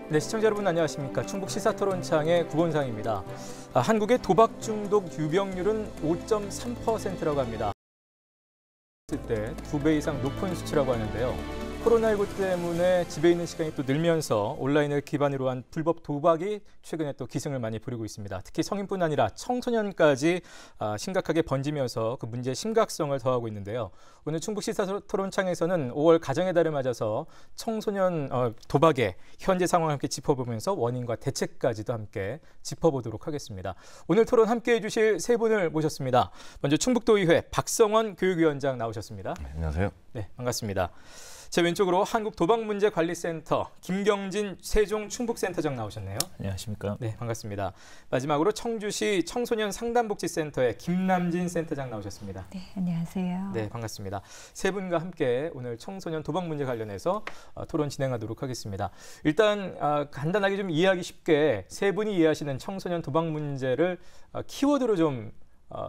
네, 시청자 여러분 안녕하십니까. 충북 시사토론창의 구본상입니다. 한국의 도박 중독 유병률은 5.3%라고 합니다. 때 2배 이상 높은 수치라고 하는데요. 코로나19 때문에 집에 있는 시간이 또 늘면서 온라인을 기반으로 한 불법 도박이 최근에 또 기승을 많이 부리고 있습니다. 특히 성인뿐 아니라 청소년까지 심각하게 번지면서 그 문제의 심각성을 더하고 있는데요. 오늘 충북 시사토론창에서는 5월 가정의 달을 맞아서 청소년 도박의 현재 상황을 함께 짚어보면서 원인과 대책까지도 함께 짚어보도록 하겠습니다. 오늘 토론 함께해 주실 세 분을 모셨습니다. 먼저 충북도의회 박성원 교육위원장 나오셨습니다. 네, 안녕하세요. 네, 반갑습니다. 제 왼쪽으로 한국도박문제관리센터 김경진 세종 충북센터장 나오셨네요. 안녕하십니까. 네, 반갑습니다. 마지막으로 청주시 청소년 상담복지센터의 김남진 센터장 나오셨습니다. 네, 안녕하세요. 네, 반갑습니다. 세 분과 함께 오늘 청소년 도박 문제 관련해서 토론 진행하도록 하겠습니다. 일단 간단하게 좀 이해하기 쉽게 세 분이 이해하시는 청소년 도박 문제를 키워드로 좀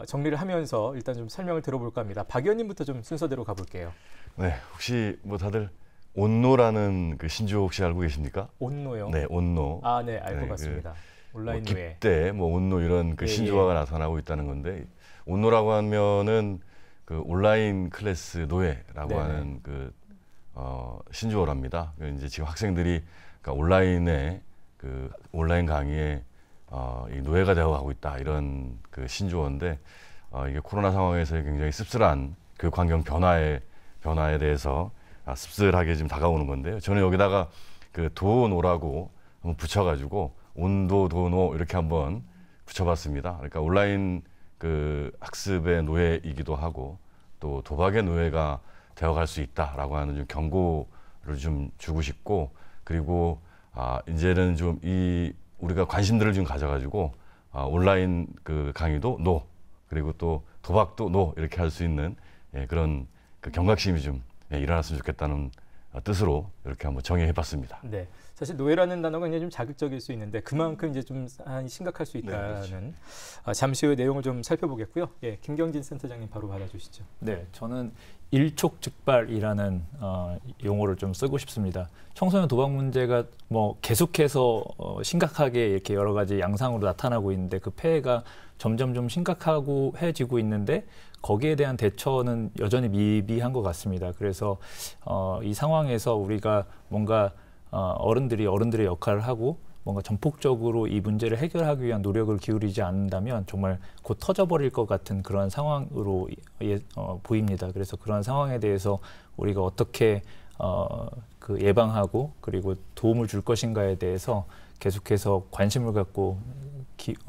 정리를 하면서 일단 좀 설명을 들어볼까 합니다. 박 의원님부터 좀 순서대로 가볼게요. 네, 혹시 뭐 다들 온노라는 그 신조어 혹시 알고 계십니까? 온노요? 네, 온노. 네, 알고 봤습니다. 온라인 노예. 깁대, 뭐 온노 이런 그 신조어가 나타나고 있다는 건데, 온노라고 하면은 그 온라인 클래스 노예라고 네네. 하는 그 신조어랍니다. 이제 지금 학생들이 그러니까 온라인에 그 온라인 강의에 이 노예가 되어가고 있다 이런 그 신조어인데 이게 코로나 상황에서 굉장히 씁쓸한 그 환경 변화에 대해서 씁쓸하게 지금 다가오는 건데요. 저는 여기다가 그 도노라고 한번 붙여가지고 온도 도노 이렇게 한번 붙여봤습니다. 그러니까 온라인 그 학습의 노예이기도 하고 또 도박의 노예가 되어갈 수 있다라고 하는 좀 경고를 좀 주고 싶고, 그리고 이제는 좀 우리가 관심들을 좀 가져가지고 온라인 그 강의도 노, 그리고 또 도박도 노 이렇게 할 수 있는 그런 그 경각심이 좀 일어났으면 좋겠다는 뜻으로 이렇게 한번 정의해봤습니다. 네, 사실 노예라는 단어가 굉장히 좀 자극적일 수 있는데 그만큼 이제 좀 심각할 수 있다는. 네, 그렇죠. 잠시 후에 내용을 좀 살펴보겠고요. 예, 김경진 센터장님 바로 받아주시죠. 네, 저는 일촉즉발이라는 용어를 좀 쓰고 싶습니다. 청소년 도박 문제가 뭐 계속해서 심각하게 이렇게 여러 가지 양상으로 나타나고 있는데 그 폐해가 점점 좀 심각하고 해지고 있는데 거기에 대한 대처는 여전히 미비한 것 같습니다. 그래서 이 상황에서 우리가 뭔가 어른들의 역할을 하고 뭔가 전폭적으로 이 문제를 해결하기 위한 노력을 기울이지 않는다면 정말 곧 터져버릴 것 같은 그런 상황으로 보입니다. 그래서 그런 상황에 대해서 우리가 어떻게 그 예방하고 그리고 도움을 줄 것인가에 대해서 계속해서 관심을 갖고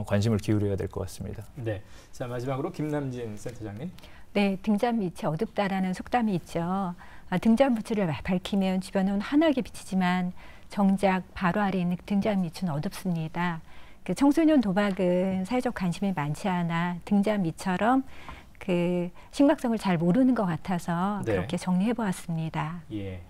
관심을 기울여야 될 것 같습니다. 네, 자 마지막으로 김남진 센터장님. 네, 등잔 밑이 어둡다라는 속담이 있죠. 등잔 부츠를 밝히면 주변은 환하게 비치지만 정작 바로 아래 있는 등잔 밑은 어둡습니다. 그 청소년 도박은 사회적 관심이 많지 않아 등잔 밑처럼 그 심각성을 잘 모르는 것 같아서 네. 그렇게 정리해 보았습니다. 예.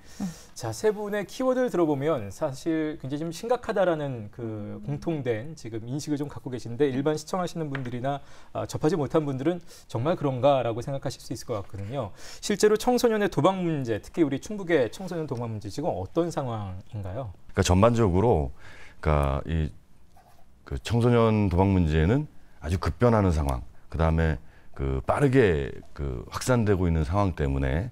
자, 세 분의 키워드를 들어보면 사실 굉장히 좀 심각하다라는 그 공통된 지금 인식을 좀 갖고 계신데 일반 시청하시는 분들이나 접하지 못한 분들은 정말 그런가라고 생각하실 수 있을 것 같거든요. 실제로 청소년의 도박 문제, 특히 우리 충북의 청소년 도박 문제 지금 어떤 상황인가요? 그러니까 전반적으로 그러니까 그 청소년 도박 문제는 아주 급변하는 상황, 그 다음에 그 빠르게 그 확산되고 있는 상황 때문에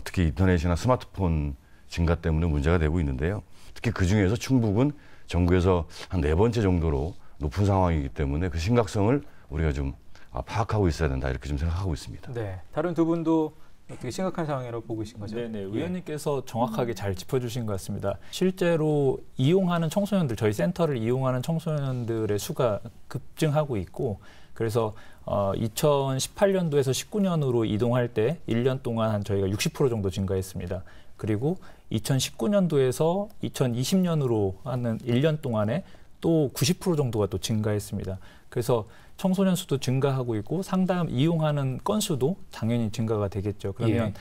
특히 인터넷이나 스마트폰 증가 때문에 문제가 되고 있는데요. 특히 그 중에서 충북은 전국에서 한 4번째 정도로 높은 상황이기 때문에 그 심각성을 우리가 좀 파악하고 있어야 된다 이렇게 좀 생각하고 있습니다. 네, 다른 두 분도 되게 심각한 상황이라고 보고 계신 거죠? 네네, 의원님께서 정확하게 잘 짚어주신 것 같습니다. 실제로 이용하는 청소년들, 저희 센터를 이용하는 청소년들의 수가 급증하고 있고, 그래서 2018년도에서 19년으로 이동할 때 1년 동안 저희가 60% 정도 증가했습니다. 그리고 2019년도에서 2020년으로 하는 1년 동안에 또 90% 정도가 또 증가했습니다. 그래서 청소년 수도 증가하고 있고 상담 이용하는 건수도 당연히 증가가 되겠죠. 그러면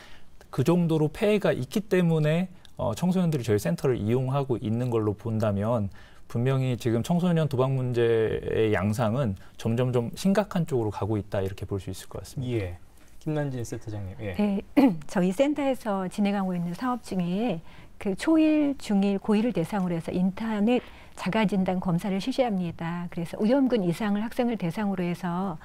그 정도로 폐해가 있기 때문에 청소년들이 저희 센터를 이용하고 있는 걸로 본다면 분명히 지금 청소년 도박 문제의 양상은 점점 좀 심각한 쪽으로 가고 있다 이렇게 볼 수 있을 것 같습니다. 예. 김난진 센터장님. 예. 네, 저희 센터에서 진행하고 있는 사업 중에 그 초1, 중1, 고1을 대상으로 해서 인터넷 자가진단 검사를 실시합니다. 그래서 오염군 이상을 학생을 대상으로 해서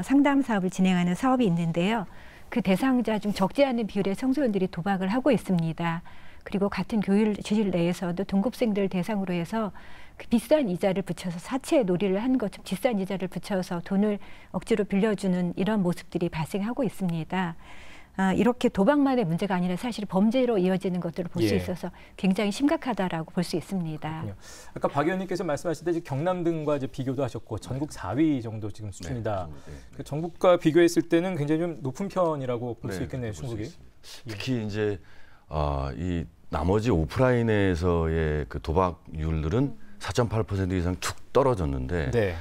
상담 사업을 진행하는 사업이 있는데요. 그 대상자 중 적지 않은 비율의 청소년들이 도박을 하고 있습니다. 그리고 같은 교실 내에서도 동급생들 대상으로 해서 그 비싼 이자를 붙여서 사채 놀이를 한 것처럼 비싼 이자를 붙여서 돈을 억지로 빌려주는 이런 모습들이 발생하고 있습니다. 이렇게 도박만의 문제가 아니라 사실 범죄로 이어지는 것들을 볼 수 예. 있어서 굉장히 심각하다라고 볼 수 있습니다. 그렇군요. 아까 박 의원님께서 말씀하실 때 경남 등과 이제 비교도 하셨고 전국 4위 정도 지금 수준이다. 네, 그 전국과 비교했을 때는 굉장히 좀 높은 편이라고 볼 수 네, 있겠네요, 볼수 충북이. 있습니다. 특히 이제 이 나머지 오프라인에서의 그 도박률들은 4.8% 이상 툭 떨어졌는데 네.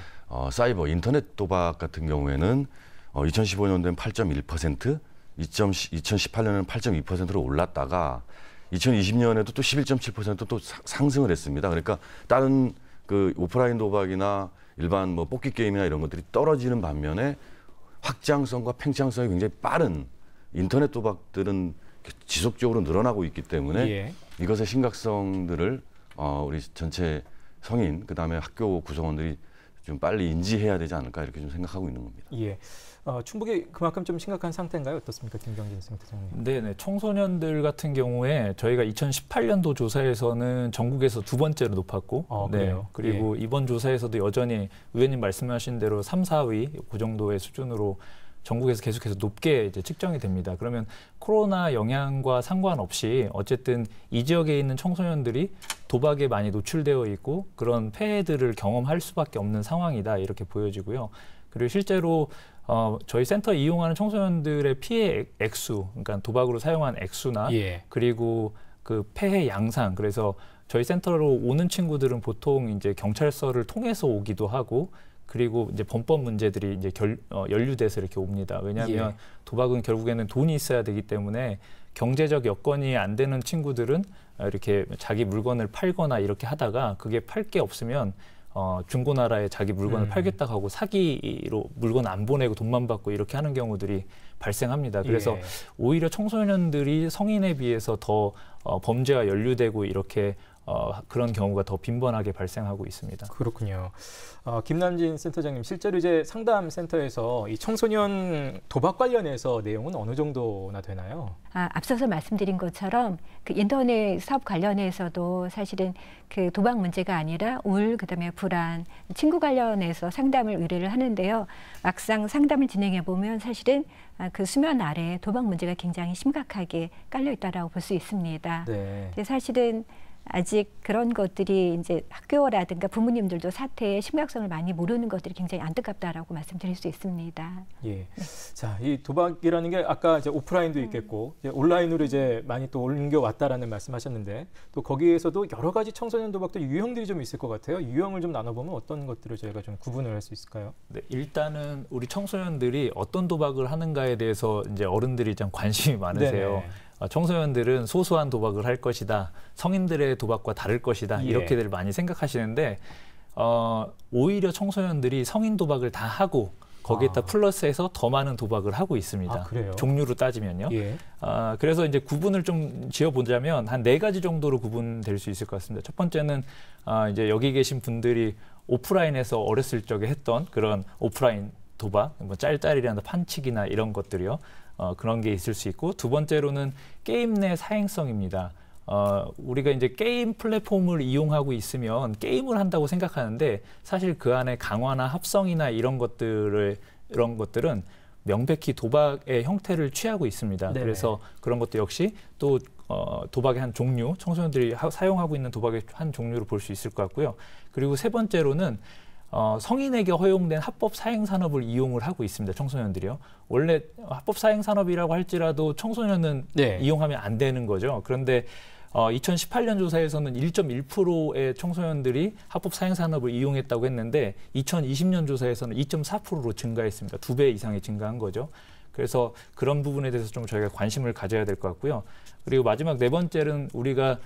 사이버 인터넷 도박 같은 경우에는 2015년도엔 8.1%, 2018년에는 8.2%로 올랐다가 2020년에도 또 11.7% 또 상승을 했습니다. 그러니까 다른 그 오프라인 도박이나 일반 뭐 뽑기 게임이나 이런 것들이 떨어지는 반면에 확장성과 팽창성이 굉장히 빠른 인터넷 도박들은 지속적으로 늘어나고 있기 때문에 예. 이것의 심각성들을 우리 전체 성인 그다음에 학교 구성원들이 좀 빨리 인지해야 되지 않을까 이렇게 좀 생각하고 있는 겁니다. 예. 충북이 그만큼 좀 심각한 상태인가요? 어떻습니까, 김경진 센터장님? 네, 청소년들 같은 경우에 저희가 2018년도 조사에서는 전국에서 두 번째로 높았고, 그래요? 그리고 이번 조사에서도 여전히 의원님 말씀하신 대로 3, 4위 그 정도의 수준으로 전국에서 계속해서 높게 이제 측정이 됩니다. 그러면 코로나 영향과 상관없이 어쨌든 이 지역에 있는 청소년들이 도박에 많이 노출되어 있고 그런 폐해들을 경험할 수밖에 없는 상황이다 이렇게 보여지고요. 그리고 실제로 저희 센터 이용하는 청소년들의 피해 액수, 그러니까 도박으로 사용한 액수나 예. 그리고 그 폐해 양상, 그래서 저희 센터로 오는 친구들은 보통 이제 경찰서를 통해서 오기도 하고 그리고 이제 범법 문제들이 이제 연루돼서 이렇게 옵니다. 왜냐하면 예. 도박은 결국에는 돈이 있어야 되기 때문에 경제적 여건이 안 되는 친구들은 이렇게 자기 물건을 팔거나 이렇게 하다가 그게 팔 게 없으면 중고나라에 자기 물건을 팔겠다고 하고 사기로 물건 안 보내고 돈만 받고 이렇게 하는 경우들이 발생합니다. 그래서 예. 오히려 청소년들이 성인에 비해서 더 범죄와 연루되고 이렇게 그런 경우가 더 빈번하게 발생하고 있습니다. 그렇군요. 김남진 센터장님, 실제로 이제 상담 센터에서 이 청소년 도박 관련해서 내용은 어느 정도나 되나요? 앞서서 말씀드린 것처럼 그 인터넷 사업 관련해서도 사실은 그 도박 문제가 아니라 우울, 그다음에 불안, 친구 관련해서 상담을 의뢰를 하는데요. 막상 상담을 진행해 보면 사실은 그 수면 아래 도박 문제가 굉장히 심각하게 깔려 있다라고 볼 수 있습니다. 네. 근데 사실은 아직 그런 것들이 이제 학교라든가 부모님들도 사태의 심각성을 많이 모르는 것들이 굉장히 안타깝다라고 말씀드릴 수 있습니다. 예. 자, 이 도박이라는 게 아까 이제 오프라인도 있겠고 이제 온라인으로 이제 많이 또 옮겨왔다라는 말씀하셨는데 또 거기에서도 여러 가지 청소년 도박도 유형들이 좀 있을 것 같아요. 유형을 좀 나눠보면 어떤 것들을 저희가 좀 구분을 할 수 있을까요? 네, 일단은 우리 청소년들이 어떤 도박을 하는가에 대해서 이제 어른들이 좀 관심이 많으세요. 네네. 청소년들은 소소한 도박을 할 것이다. 성인들의 도박과 다를 것이다. 예. 이렇게들 많이 생각하시는데 오히려 청소년들이 성인 도박을 다 하고 거기에다 플러스해서 더 많은 도박을 하고 있습니다. 그래요? 종류로 따지면요. 예. 그래서 이제 구분을 좀 지어보자면 한 4가지 정도로 구분될 수 있을 것 같습니다. 첫 번째는 이제 여기 계신 분들이 오프라인에서 어렸을 적에 했던 그런 오프라인 도박, 뭐 짤짤이나 판치기나 이런 것들이요. 그런 게 있을 수 있고, 두 번째로는 게임 내 사행성입니다. 우리가 이제 게임 플랫폼을 이용하고 있으면 게임을 한다고 생각하는데 사실 그 안에 강화나 합성이나 이런 것들은 명백히 도박의 형태를 취하고 있습니다. 네네. 그래서 그런 것도 역시 또 도박의 한 종류, 청소년들이 사용하고 있는 도박의 한 종류로 볼 수 있을 것 같고요. 그리고 세 번째로는 성인에게 허용된 합법 사행 산업을 이용을 하고 있습니다. 청소년들이요. 원래 합법 사행 산업이라고 할지라도 청소년은 네. 이용하면 안 되는 거죠. 그런데 2018년 조사에서는 1.1%의 청소년들이 합법 사행 산업을 이용했다고 했는데 2020년 조사에서는 2.4%로 증가했습니다. 2배 이상이 증가한 거죠. 그래서 그런 부분에 대해서 좀 저희가 관심을 가져야 될 것 같고요. 그리고 마지막 네 번째는 우리가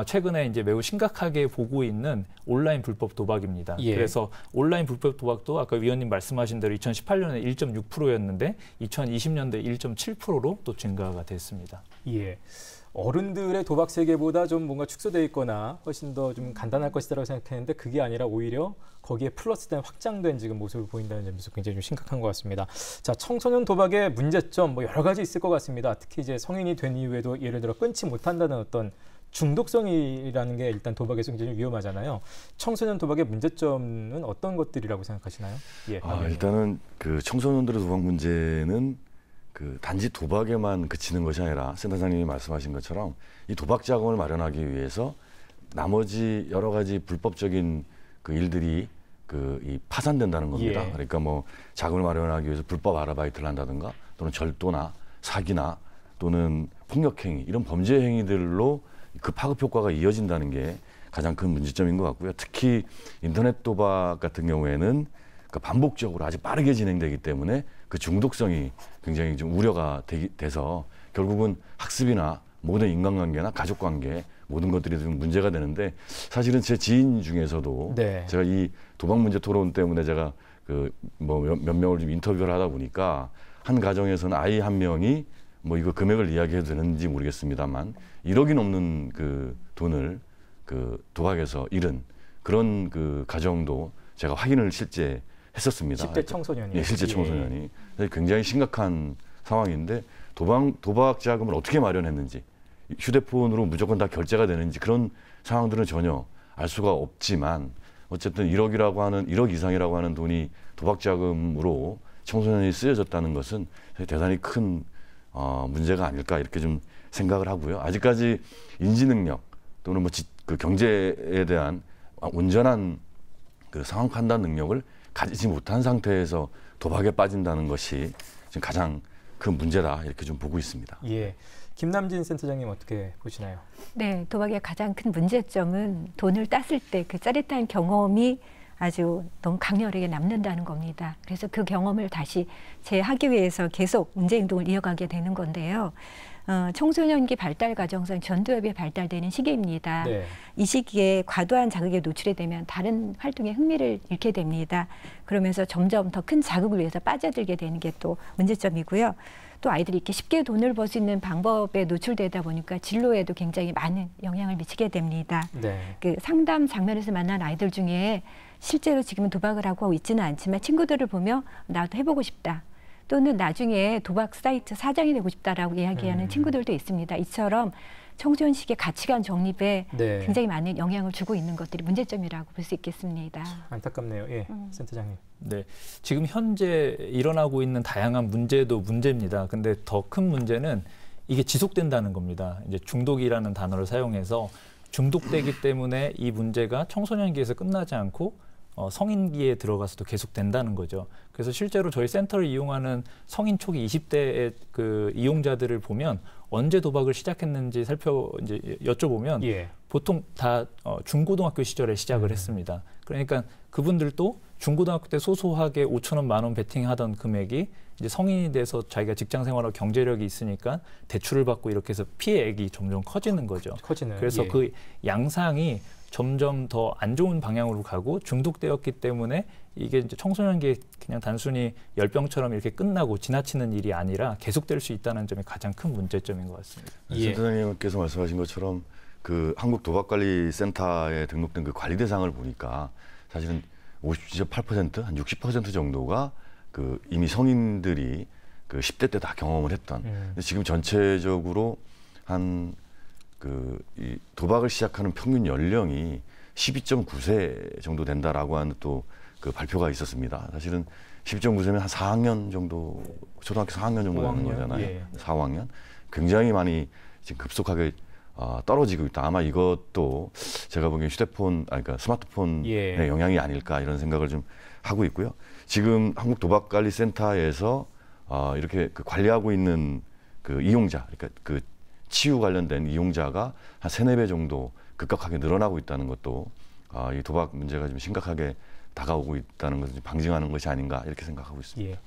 최근에 이제 매우 심각하게 보고 있는 온라인 불법 도박입니다. 예. 그래서 온라인 불법 도박도 아까 위원님 말씀하신 대로 2018년에 1.6%였는데 2020년도에 1.7%로 또 증가가 됐습니다. 예. 어른들의 도박 세계보다 좀 뭔가 축소되어 있거나 훨씬 더 좀 간단할 것이라고 생각했는데 그게 아니라 오히려 거기에 플러스된 확장된 지금 모습을 보인다는 점에서 굉장히 좀 심각한 것 같습니다. 자, 청소년 도박의 문제점 뭐 여러 가지 있을 것 같습니다. 특히 이제 성인이 된 이후에도 예를 들어 끊지 못한다는 어떤 중독성이라는 게 일단 도박에서 굉장히 위험하잖아요. 청소년 도박의 문제점은 어떤 것들이라고 생각하시나요? 예. 일단은 그 청소년들의 도박 문제는 그 단지 도박에만 그치는 것이 아니라 센터장님이 말씀하신 것처럼 이 도박 자금을 마련하기 위해서 나머지 여러 가지 불법적인 그 일들이 이 파산된다는 겁니다. 예. 그러니까 뭐 자금을 마련하기 위해서 불법 아르바이트를 한다든가 또는 절도나 사기나 또는 폭력행위 이런 범죄 행위들로 그 파급 효과가 이어진다는 게 가장 큰 문제점인 것 같고요. 특히 인터넷 도박 같은 경우에는 반복적으로 아주 빠르게 진행되기 때문에 그 중독성이 굉장히 좀 우려가 돼서 결국은 학습이나 모든 인간관계나 가족관계 모든 것들이 좀 문제가 되는데 사실은 제 지인 중에서도 네. 제가 이 도박 문제 토론 때문에 제가 몇 명을 좀 인터뷰를 하다 보니까 한 가정에서는 아이 한 명이 뭐 이거 금액을 이야기해도 되는지 모르겠습니다만 1억이 넘는 그 돈을 그 도박에서 잃은 그런 그 가정도 제가 확인을 실제 했었습니다. 10대 청소년이. 예, 실제 청소년이. 굉장히 심각한 상황인데 도박 자금을 어떻게 마련했는지 휴대폰으로 무조건 다 결제가 되는지 그런 상황들은 전혀 알 수가 없지만 어쨌든 1억 이상이라고 하는 돈이 도박 자금으로 청소년이 쓰여졌다는 것은 대단히 큰 문제가 아닐까 이렇게 좀 생각을 하고요. 아직까지 인지 능력 또는 뭐 그 경제에 대한 온전한 그 상황 판단 능력을 가지지 못한 상태에서 도박에 빠진다는 것이 지금 가장 큰 문제다 이렇게 좀 보고 있습니다. 예. 김남진 센터장님 어떻게 보시나요? 네, 도박의 가장 큰 문제점은 돈을 땄을 때 그 짜릿한 경험이 아주 너무 강렬하게 남는다는 겁니다. 그래서 그 경험을 다시 재하기 위해서 계속 문제 행동을 이어가게 되는 건데요. 청소년기 발달 과정상 전두엽이 발달되는 시기입니다. 네. 이 시기에 과도한 자극에 노출이 되면 다른 활동에 흥미를 잃게 됩니다. 그러면서 점점 더 큰 자극을 위해서 빠져들게 되는 게 또 문제점이고요. 또 아이들이 이렇게 쉽게 돈을 벌 수 있는 방법에 노출되다 보니까 진로에도 굉장히 많은 영향을 미치게 됩니다. 네. 그 상담 장면에서 만난 아이들 중에 실제로 지금은 도박을 하고 있지는 않지만 친구들을 보며 나도 해보고 싶다. 또는 나중에 도박 사이트 사장이 되고 싶다라고 이야기하는 친구들도 있습니다. 이처럼 청소년 시기의 가치관 정립에 네. 굉장히 많은 영향을 주고 있는 것들이 문제점이라고 볼 수 있겠습니다. 안타깝네요. 예, 센터장님. 네, 지금 현재 일어나고 있는 다양한 문제도 문제입니다. 근데 더 큰 문제는 이게 지속된다는 겁니다. 이제 중독이라는 단어를 사용해서 중독되기 때문에 이 문제가 청소년기에서 끝나지 않고 성인기에 들어가서도 계속 된다는 거죠. 그래서 실제로 저희 센터를 이용하는 성인 초기 20대의 그 이용자들을 보면 언제 도박을 시작했는지 이제 여쭤보면 예. 보통 다 중고등학교 시절에 시작을 했습니다. 그러니까 그분들도 중고등학교 때 소소하게 5,000원, 10,000원 베팅하던 금액이 이제 성인이 돼서 자기가 직장 생활하고 경제력이 있으니까 대출을 받고 이렇게 해서 피해액이 점점 커지는 거죠. 커지는. 그래서 예. 그 양상이 점점 더 안 좋은 방향으로 가고 중독되었기 때문에 이게 이제 청소년기에 그냥 단순히 열병처럼 이렇게 끝나고 지나치는 일이 아니라 계속될 수 있다는 점이 가장 큰 문제점인 것 같습니다. 예. 센터장님께서 말씀하신 것처럼 그 한국도박관리센터에 등록된 그 관리 대상을 보니까 사실은 50.8% 한 60% 정도가 그 이미 성인들이 그 10대 때 다 경험을 했던. 근데 지금 전체적으로 한 이 도박을 시작하는 평균 연령이 12.9세 정도 된다라고 하는 또 그 발표가 있었습니다. 사실은 12.9세면 한 4학년 정도, 초등학교 4학년 정도 되는 거잖아요. 예. 4학년. 굉장히 많이 지금 급속하게 떨어지고 있다. 아마 이것도 제가 보기엔 그러니까 스마트폰의 예. 영향이 아닐까 이런 생각을 좀 하고 있고요. 지금 한국도박관리센터에서 이렇게 그 관리하고 있는 그 이용자, 그러니까 그 치유 관련된 이용자가 한 3-4배 정도 급격하게 늘어나고 있다는 것도 이 도박 문제가 좀 심각하게 다가오고 있다는 것을 방증하는 것이 아닌가 이렇게 생각하고 있습니다. 예.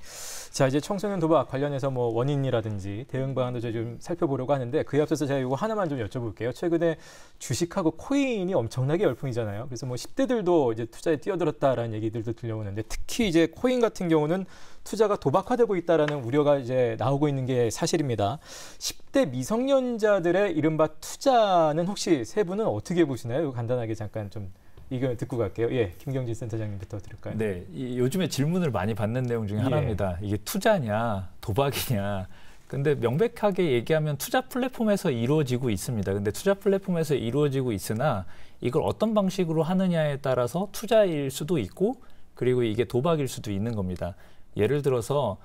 자, 이제 청소년 도박 관련해서 뭐 원인이라든지 대응 방안도 좀 살펴보려고 하는데 그에 앞서서 제가 이거 하나만 좀 여쭤볼게요. 최근에 주식하고 코인이 엄청나게 열풍이잖아요. 그래서 뭐 10대들도 이제 투자에 뛰어들었다라는 얘기들도 들려오는데 특히 이제 코인 같은 경우는 투자가 도박화되고 있다라는 우려가 이제 나오고 있는 게 사실입니다. 10대 미성년자들의 이른바 투자는 혹시 세 분은 어떻게 보시나요? 이거 간단하게 잠깐 좀 이거 듣고 갈게요. 예, 김경진 센터장님부터 들을까요? 네, 요즘에 질문을 많이 받는 내용 중에 하나입니다. 이게 투자냐, 도박이냐. 근데 명백하게 얘기하면 투자 플랫폼에서 이루어지고 있습니다. 근데 투자 플랫폼에서 이루어지고 있으나 이걸 어떤 방식으로 하느냐에 따라서 투자일 수도 있고 그리고 이게 도박일 수도 있는 겁니다. 예를 들어서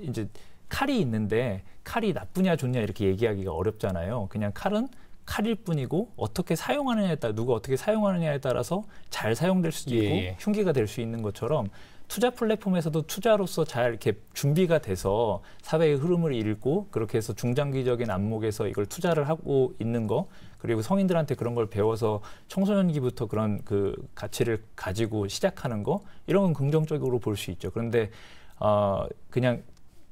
이제 칼이 있는데 칼이 나쁘냐 좋냐 이렇게 얘기하기가 어렵잖아요. 그냥 칼은 칼일 뿐이고 어떻게 사용하느냐에 따라 누가 어떻게 사용하느냐에 따라서 잘 사용될 수도 있고 흉기가 될 수 있는 것처럼 투자 플랫폼에서도 투자로서 잘 이렇게 준비가 돼서 사회의 흐름을 읽고 그렇게 해서 중장기적인 안목에서 이걸 투자를 하고 있는 거 그리고 성인들한테 그런 걸 배워서 청소년기부터 그런 그 가치를 가지고 시작하는 거 이런 건 긍정적으로 볼 수 있죠. 그런데 그냥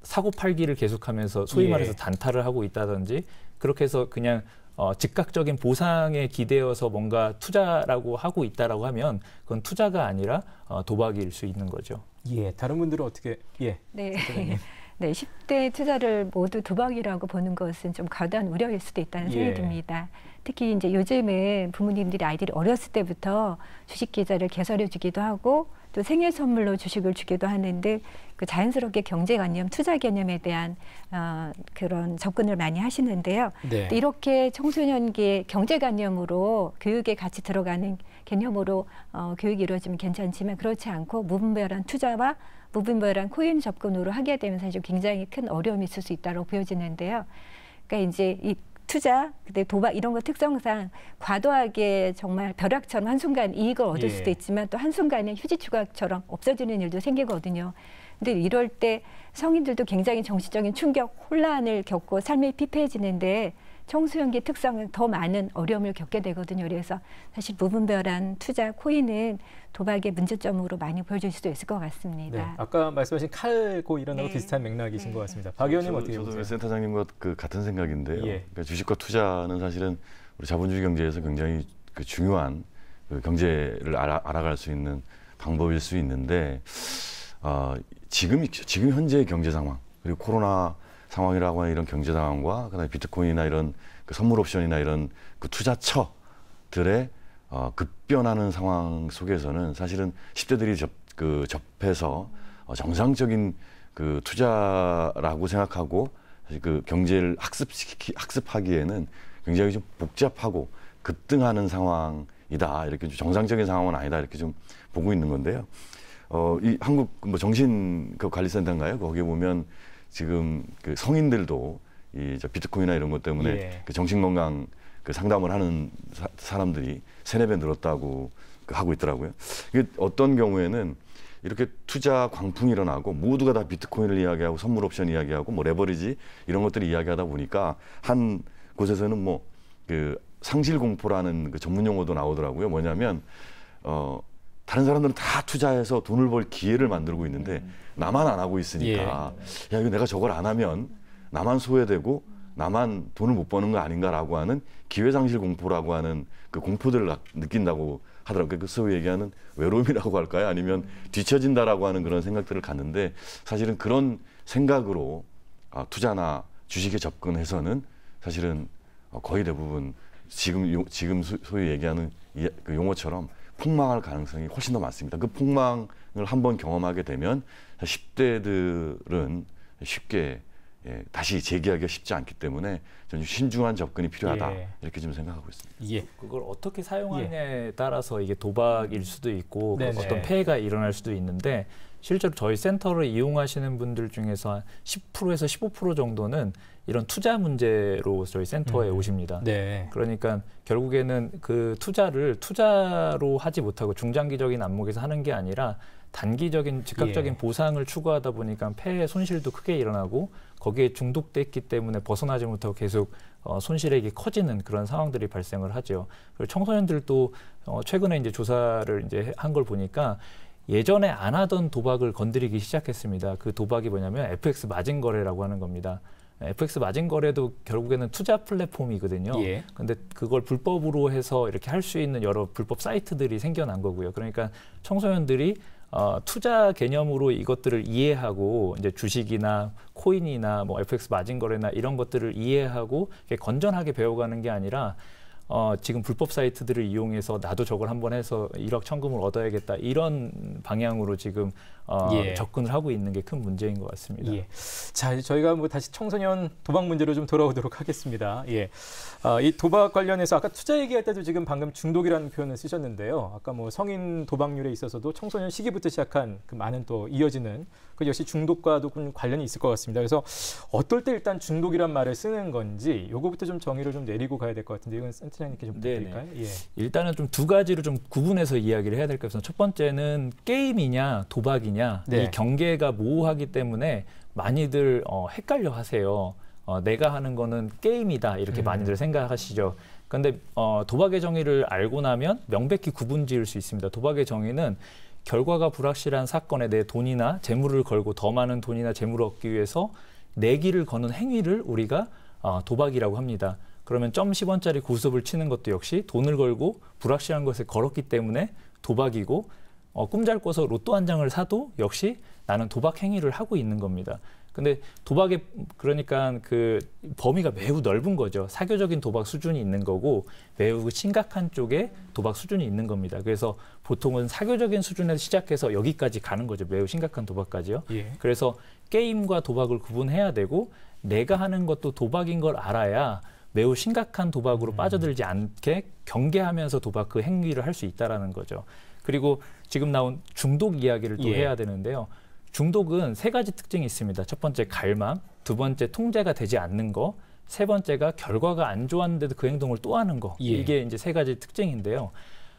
사고 팔기를 계속하면서 소위 말해서 단타를 하고 있다든지 그렇게 해서 그냥 즉각적인 보상에 기대어서 뭔가 투자라고 하고 있다라고 하면 그건 투자가 아니라 도박일 수 있는 거죠. 예, 다른 분들은 어떻게? 예. 네. 네, 10대 투자를 모두 도박이라고 보는 것은 좀 과도한 우려일 수도 있다는 생각이 듭니다. 특히 이제 요즘은 부모님들이 아이들이 어렸을 때부터 주식 계좌를 개설해 주기도 하고 또 생일 선물로 주식을 주기도 하는데 그 자연스럽게 경제관념, 투자 개념에 대한 그런 접근을 많이 하시는데요. 네. 이렇게 청소년기에 경제관념으로 교육에 같이 들어가는 개념으로 교육이 이루어지면 괜찮지만 그렇지 않고 무분별한 투자와 무분별한 코인 접근으로 하게 되면 사실 굉장히 큰 어려움이 있을 수 있다고 보여지는데요. 그러니까 이제 이 투자, 근데 도박 이런 거 특성상 과도하게 정말 벼락처럼 한순간 이익을 얻을 수도 있지만 또 한순간에 휴지 조각처럼 없어지는 일도 생기거든요. 근데 이럴 때 성인들도 굉장히 정신적인 충격, 혼란을 겪고 삶이 피폐해지는데 청소년기 특성은 더 많은 어려움을 겪게 되거든요. 그래서 사실 무분별한 투자, 코인은 도박의 문제점으로 많이 보여질 수도 있을 것 같습니다. 네, 아까 말씀하신 칼고 이런 거랑 비슷한 맥락이신 것 같습니다. 박 의원님 어떻게 보세요? 저도 센터장님과 같은 생각인데요. 그러니까 주식과 투자는 사실은 우리 자본주의 경제에서 굉장히 중요한 경제를 알아갈 수 있는 방법일 수 있는데 지금 현재의 경제 상황 그리고 코로나 상황이라고 하는 이런 경제 상황과 그다음에 비트코인이나 이런 선물 옵션이나 이런 투자처들의 급변하는 상황 속에서는 사실은 10대들이 접해서 정상적인 투자라고 생각하고 사실 경제를 학습하기에는 굉장히 좀 복잡하고 급등하는 상황이다. 이렇게 좀 정상적인 상황은 아니다. 이렇게 좀 보고 있는 건데요. 이 한국 정신관리센터인가요? 거기에 보면 지금 성인들도 이 비트코인이나 이런 것 때문에 정신건강 상담을 하는 사람들이 3-4배 늘었다고 하고 있더라고요. 이게 어떤 경우에는 이렇게 투자 광풍이 일어나고 모두가 다 비트코인을 이야기하고 선물 옵션 이야기하고 뭐 레버리지 이런 것들을 이야기하다 보니까 한 곳에서는 상실 공포라는 전문 용어도 나오더라고요. 뭐냐면 다른 사람들은 다 투자해서 돈을 벌 기회를 만들고 있는데 나만 안 하고 있으니까 야 이거 내가 저걸 안 하면 나만 소외되고 나만 돈을 못 버는 거 아닌가라고 하는 기회상실 공포라고 하는 그 공포들을 느낀다고 하더라고요. 소위 얘기하는 외로움이라고 할까요? 아니면 뒤처진다라고 하는 그런 생각들을 갖는데 사실은 그런 생각으로 투자나 주식에 접근해서는 사실은 거의 대부분 지금 소위 얘기하는 그 용어처럼 폭망할 가능성이 훨씬 더 많습니다. 그 폭망을 한번 경험하게 되면 10대들은 쉽게 다시 재기하기가 쉽지 않기 때문에 저는 신중한 접근이 필요하다 이렇게 좀 생각하고 있습니다. 그걸 어떻게 사용하느냐에 따라서 이게 도박일 수도 있고 어떤 폐해가 일어날 수도 있는데 실제로 저희 센터를 이용하시는 분들 중에서 한 10%에서 15% 정도는 이런 투자 문제로 저희 센터에 오십니다. 그러니까 결국에는 그 투자를 투자로 하지 못하고 중장기적인 안목에서 하는 게 아니라 단기적인 즉각적인 예. 보상을 추구하다 보니까 폐의 손실도 크게 일어나고 거기에 중독됐기 때문에 벗어나지 못하고 계속 손실액이 커지는 그런 상황들이 발생을 하죠. 그리고 청소년들도 최근에 이제 조사를 이제 한 걸 보니까 예전에 안 하던 도박을 건드리기 시작했습니다. 그 도박이 뭐냐면 FX 마진 거래라고 하는 겁니다. FX 마진 거래도 결국에는 투자 플랫폼이거든요. 예. 근데 그걸 불법으로 해서 이렇게 할 수 있는 여러 불법 사이트들이 생겨난 거고요. 그러니까 청소년들이 투자 개념으로 이것들을 이해하고 이제 주식이나 코인이나 뭐 FX 마진 거래나 이런 것들을 이해하고 건전하게 배워가는 게 아니라 지금 불법 사이트들을 이용해서 나도 저걸 한번 해서 1억 천금을 얻어야겠다 이런 방향으로 지금 예. 접근을 하고 있는 게 큰 문제인 것 같습니다. 예. 자, 이제 저희가 뭐 다시 청소년 도박 문제로 좀 돌아오도록 하겠습니다. 예. 이 도박 관련해서 아까 투자 얘기할 때도 지금 방금 중독이라는 표현을 쓰셨는데요. 아까 뭐 성인 도박률에 있어서도 청소년 시기부터 시작한 그 많은 또 이어지는 그 역시 중독과도 좀 관련이 있을 것 같습니다. 그래서 어떨 때 일단 중독이란 말을 쓰는 건지 요거부터 좀 정의를 좀 내리고 가야 될 것 같은데 이건 센터장님께 좀 부탁드릴까요? 예. 일단은 좀 두 가지로 좀 구분해서 이야기를 해야 될 것 같습니다. 첫 번째는 게임이냐 도박이냐 네. 이 경계가 모호하기 때문에 많이들 헷갈려 하세요. 내가 하는 거는 게임이다 이렇게 많이들 생각하시죠. 그런데 도박의 정의를 알고 나면 명백히 구분 지을 수 있습니다. 도박의 정의는 결과가 불확실한 사건에 내 돈이나 재물을 걸고 더 많은 돈이나 재물을 얻기 위해서 내기를 거는 행위를 우리가 도박이라고 합니다. 그러면 10원짜리 고스톱을 치는 것도 역시 돈을 걸고 불확실한 것을 걸었기 때문에 도박이고 꿈잘 꿔서 로또 한 장을 사도 역시 나는 도박 행위를 하고 있는 겁니다. 근데 도박의 그러니까 그 범위가 매우 넓은 거죠. 사교적인 도박 수준이 있는 거고 매우 심각한 쪽에 도박 수준이 있는 겁니다. 그래서 보통은 사교적인 수준에서 시작해서 여기까지 가는 거죠. 매우 심각한 도박까지요. 예. 그래서 게임과 도박을 구분해야 되고 내가 하는 것도 도박인 걸 알아야 매우 심각한 도박으로 빠져들지 않게 경계하면서 도박 그 행위를 할 수 있다라는 거죠. 그리고 지금 나온 중독 이야기를 또 예. 해야 되는데요. 중독은 세 가지 특징이 있습니다. 첫 번째 갈망, 두 번째 통제가 되지 않는 거, 세 번째가 결과가 안 좋았는데도 그 행동을 또 하는 거. 예. 이게 이제 세 가지 특징인데요.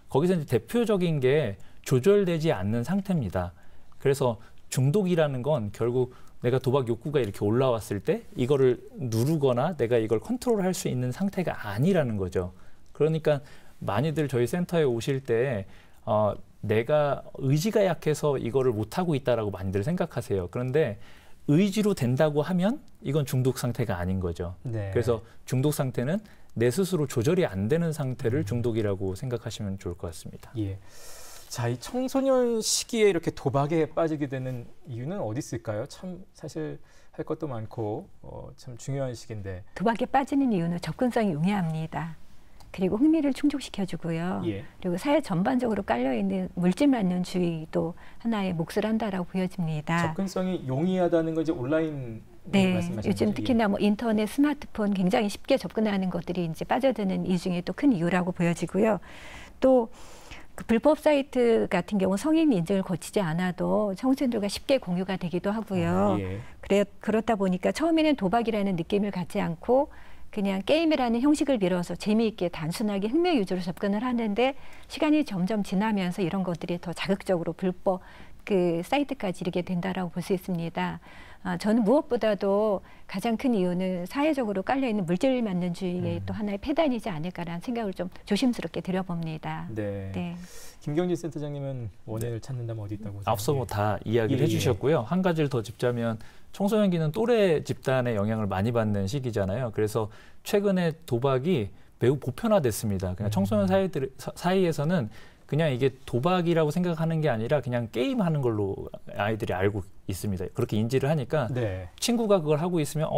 거기서 이제 대표적인 게 조절되지 않는 상태입니다. 그래서 중독이라는 건 결국 내가 도박 욕구가 이렇게 올라왔을 때 이거를 누르거나 내가 이걸 컨트롤할 수 있는 상태가 아니라는 거죠. 그러니까 많이들 저희 센터에 오실 때 내가 의지가 약해서 이거를 못하고 있다라고 많이들 생각하세요. 그런데 의지로 된다고 하면 이건 중독 상태가 아닌 거죠. 네. 그래서 중독 상태는 내 스스로 조절이 안 되는 상태를 중독이라고 생각하시면 좋을 것 같습니다. 예. 자, 이 청소년 시기에 이렇게 도박에 빠지게 되는 이유는 어디 있을까요? 참 사실 할 것도 많고 참 중요한 시기인데. 도박에 빠지는 이유는 접근성이 용이합니다. 그리고 흥미를 충족시켜주고요. 예. 그리고 사회 전반적으로 깔려있는 물질만능주의도 하나의 몫을 한다라고 보여집니다. 접근성이 용이하다는 건 이제 온라인 네, 말씀하시는 요즘 거죠? 특히나 뭐 인터넷, 스마트폰 굉장히 쉽게 접근하는 것들이 이제 빠져드는 이 중에 또 큰 이유라고 보여지고요. 또 그 불법 사이트 같은 경우 성인 인증을 거치지 않아도 청소년들과 쉽게 공유가 되기도 하고요. 예. 그렇다 보니까 처음에는 도박이라는 느낌을 갖지 않고 그냥 게임이라는 형식을 빌어서 재미있게 단순하게 흥미 위주로 접근을 하는데 시간이 점점 지나면서 이런 것들이 더 자극적으로 불법 그 사이트까지 이르게 된다라고 볼 수 있습니다. 저는 무엇보다도 가장 큰 이유는 사회적으로 깔려있는 물질만능주의의 또 하나의 폐단이지 않을까라는 생각을 좀 조심스럽게 들여봅니다. 네. 네. 김경진 센터장님은 원인을 찾는다면 어디 있다고 생각해요? 앞서 뭐 다 이야기를 예, 해주셨고요. 한 가지를 더 짚자면 청소년기는 또래 집단의 영향을 많이 받는 시기잖아요. 그래서 최근에 도박이 매우 보편화됐습니다. 그냥 청소년 사이에서는 그냥 이게 도박이라고 생각하는 게 아니라 그냥 게임하는 걸로 아이들이 알고 있습니다. 그렇게 인지를 하니까 네. 친구가 그걸 하고 있으면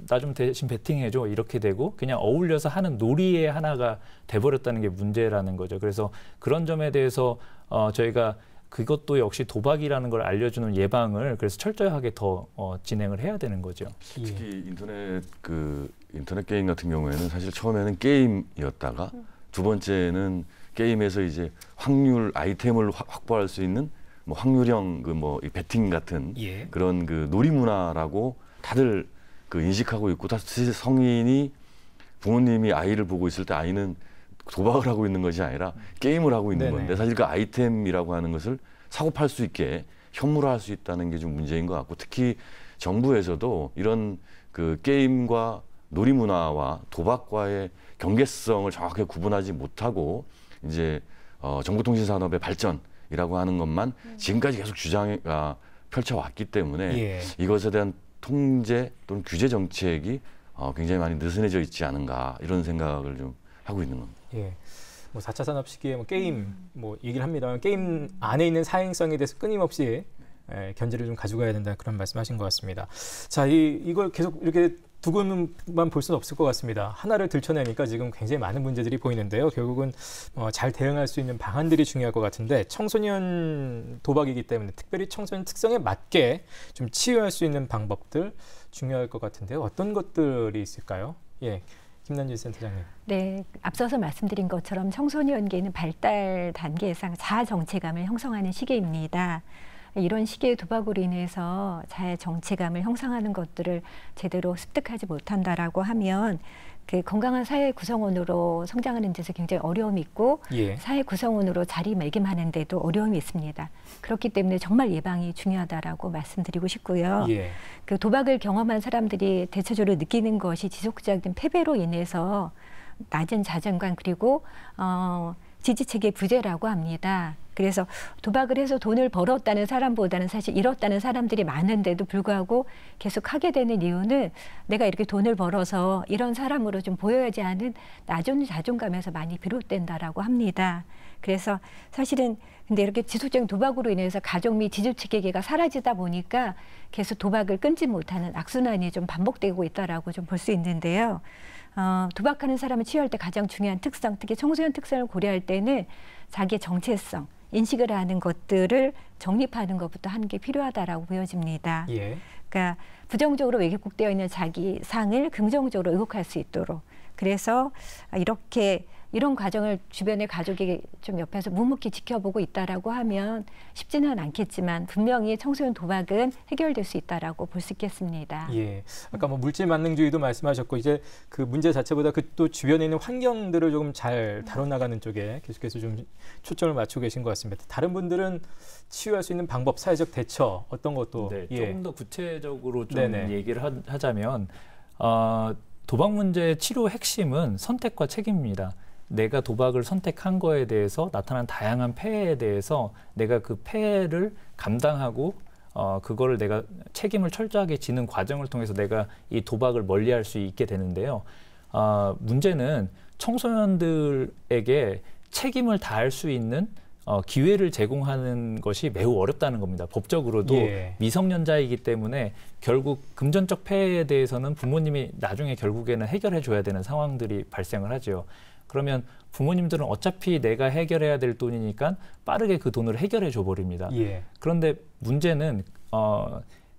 나 좀 대신 베팅해줘 이렇게 되고 그냥 어울려서 하는 놀이의 하나가 돼버렸다는 게 문제라는 거죠. 그래서 그런 점에 대해서 저희가 그것도 역시 도박이라는 걸 알려주는 예방을 그래서 철저하게 더 진행을 해야 되는 거죠. 특히 인터넷 게임 같은 경우에는 사실 처음에는 게임이었다가 두 번째는 게임에서 이제 확률 아이템을 확보할 수 있는 뭐 확률형 이 배팅 같은 예. 그런 그 놀이 문화라고 다들 그 인식하고 있고 사실 성인이 부모님이 아이를 보고 있을 때 아이는 도박을 하고 있는 것이 아니라 게임을 하고 있는 네네. 건데 사실 그 아이템이라고 하는 것을 사고 팔 수 있게 현물화할 수 있다는 게 좀 문제인 것 같고, 특히 정부에서도 이런 그 게임과 놀이 문화와 도박과의 경계성을 정확하게 구분하지 못하고 이제 정보통신산업의 발전이라고 하는 것만 지금까지 계속 주장가 펼쳐왔기 때문에 예. 이것에 대한 통제 또는 규제 정책이 굉장히 많이 느슨해져 있지 않은가 이런 생각을 좀 하고 있는 겁니다. 예. 뭐 4차 산업 시기에 뭐 게임 뭐 얘기를 합니다만 게임 안에 있는 사행성에 대해서 끊임없이 견제를 좀 가지고 가야 된다 그런 말씀하신 것 같습니다. 자, 이걸 계속 이렇게 두고만 볼 수는 없을 것 같습니다. 하나를 들춰내니까 지금 굉장히 많은 문제들이 보이는데요. 결국은 잘 대응할 수 있는 방안들이 중요할 것 같은데 청소년 도박이기 때문에 특별히 청소년 특성에 맞게 좀 치유할 수 있는 방법들 중요할 것 같은데요. 어떤 것들이 있을까요? 예. 김난주 센터장님. 네, 앞서서 말씀드린 것처럼 청소년기는 발달 단계에서 자아 정체감을 형성하는 시기입니다. 이런 시기의 도박으로 인해서 자아 정체감을 형성하는 것들을 제대로 습득하지 못한다라고 하면 그 건강한 사회 구성원으로 성장하는 데서 굉장히 어려움이 있고 예. 사회 구성원으로 자리매김하는 데도 어려움이 있습니다. 그렇기 때문에 정말 예방이 중요하다라고 말씀드리고 싶고요. 예. 그 도박을 경험한 사람들이 대체적으로 느끼는 것이 지속적인 패배로 인해서 낮은 자존감 그리고 지지체계 부재라고 합니다. 그래서 도박을 해서 돈을 벌었다는 사람보다는 사실 잃었다는 사람들이 많은데도 불구하고 계속 하게 되는 이유는 내가 이렇게 돈을 벌어서 이런 사람으로 좀 보여야지 하는 낮은 자존감에서 많이 비롯된다라고 합니다. 그래서 사실은 근데 이렇게 지속적인 도박으로 인해서 가족 및 지주체계가 사라지다 보니까 계속 도박을 끊지 못하는 악순환이 좀 반복되고 있다라고 좀 볼 수 있는데요. 도박하는 사람을 치유할 때 가장 중요한 특성, 특히 청소년 특성을 고려할 때는 자기의 정체성, 인식을 하는 것들을 정립하는 것부터 하는 게 필요하다라고 보여집니다. 예. 그러니까 부정적으로 왜곡되어 있는 자기 상을 긍정적으로 왜곡할 수 있도록. 그래서 이런 과정을 주변의 가족이 좀 옆에서 묵묵히 지켜보고 있다라고 하면 쉽지는 않겠지만 분명히 청소년 도박은 해결될 수 있다라고 볼 수 있겠습니다. 예. 아까 뭐 물질 만능주의도 말씀하셨고 이제 그 문제 자체보다 그 또 주변에 있는 환경들을 조금 잘 다뤄나가는 쪽에 계속해서 좀 초점을 맞추고 계신 것 같습니다. 다른 분들은 치유할 수 있는 방법, 사회적 대처 어떤 것도 네, 예. 조금 더 구체적으로 좀 네네. 얘기를 하자면 도박 문제의 치료 핵심은 선택과 책임입니다. 내가 도박을 선택한 거에 대해서 나타난 다양한 폐해에 대해서 내가 그 폐해를 감당하고 그거를 내가 책임을 철저하게 지는 과정을 통해서 내가 이 도박을 멀리할 수 있게 되는데요. 문제는 청소년들에게 책임을 다할 수 있는 기회를 제공하는 것이 매우 어렵다는 겁니다. 법적으로도 예. 미성년자이기 때문에 결국 금전적 폐해에 대해서는 부모님이 나중에 결국에는 해결해 줘야 되는 상황들이 발생을 하죠. 그러면 부모님들은 어차피 내가 해결해야 될 돈이니까 빠르게 그 돈을 해결해 줘 버립니다. 예. 그런데 문제는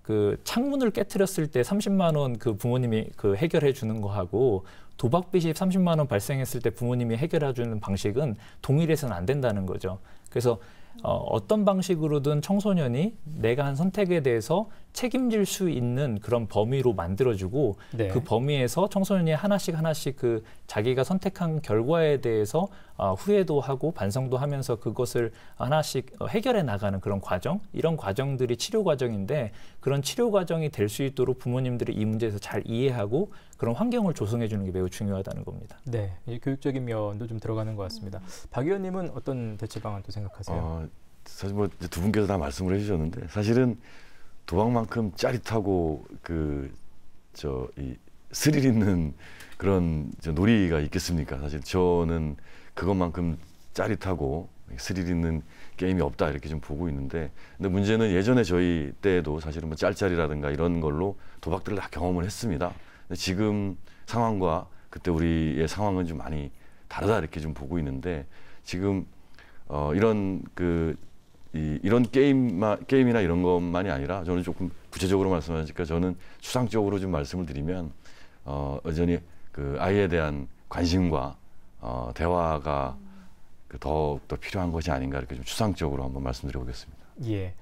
그 창문을 깨트렸을 때 30만 원 그 부모님이 그 해결해 주는 거하고 도박 빚이 30만 원 발생했을 때 부모님이 해결해 주는 방식은 동일해서는 안 된다는 거죠. 그래서 어떤 방식으로든 청소년이 내가 한 선택에 대해서 책임질 수 있는 그런 범위로 만들어주고 네. 그 범위에서 청소년이 하나씩 그 자기가 선택한 결과에 대해서 후회도 하고 반성도 하면서 그것을 하나씩 해결해 나가는 그런 과정, 이런 과정들이 치료 과정인데 그런 치료 과정이 될 수 있도록 부모님들이 이 문제에서 잘 이해하고 그런 환경을 조성해 주는 게 매우 중요하다는 겁니다. 네, 이 교육적인 면도 좀 들어가는 것 같습니다. 박 의원님은 어떤 대체 방안 또 생각하세요? 사실 뭐 두 분께서 다 말씀을 해주셨는데 사실은 도박만큼 짜릿하고 이 스릴 있는 그런 놀이가 있겠습니까? 사실 저는 그것만큼 짜릿하고 스릴 있는 게임이 없다 이렇게 좀 보고 있는데, 근데 문제는 예전에 저희 때에도 사실은 뭐 짤짤이라든가 이런 걸로 도박들을 다 경험을 했습니다. 근데 지금 상황과 그때 우리의 상황은 좀 많이 다르다 이렇게 좀 보고 있는데, 지금 이런 게임이나 이런 것만이 아니라 저는 조금 구체적으로 말씀하시니까 저는 추상적으로 좀 말씀을 드리면 여전히 그 아이에 대한 관심과 대화가 더욱더 필요한 것이 아닌가 이렇게 좀 추상적으로 한번 말씀드려보겠습니다. 예.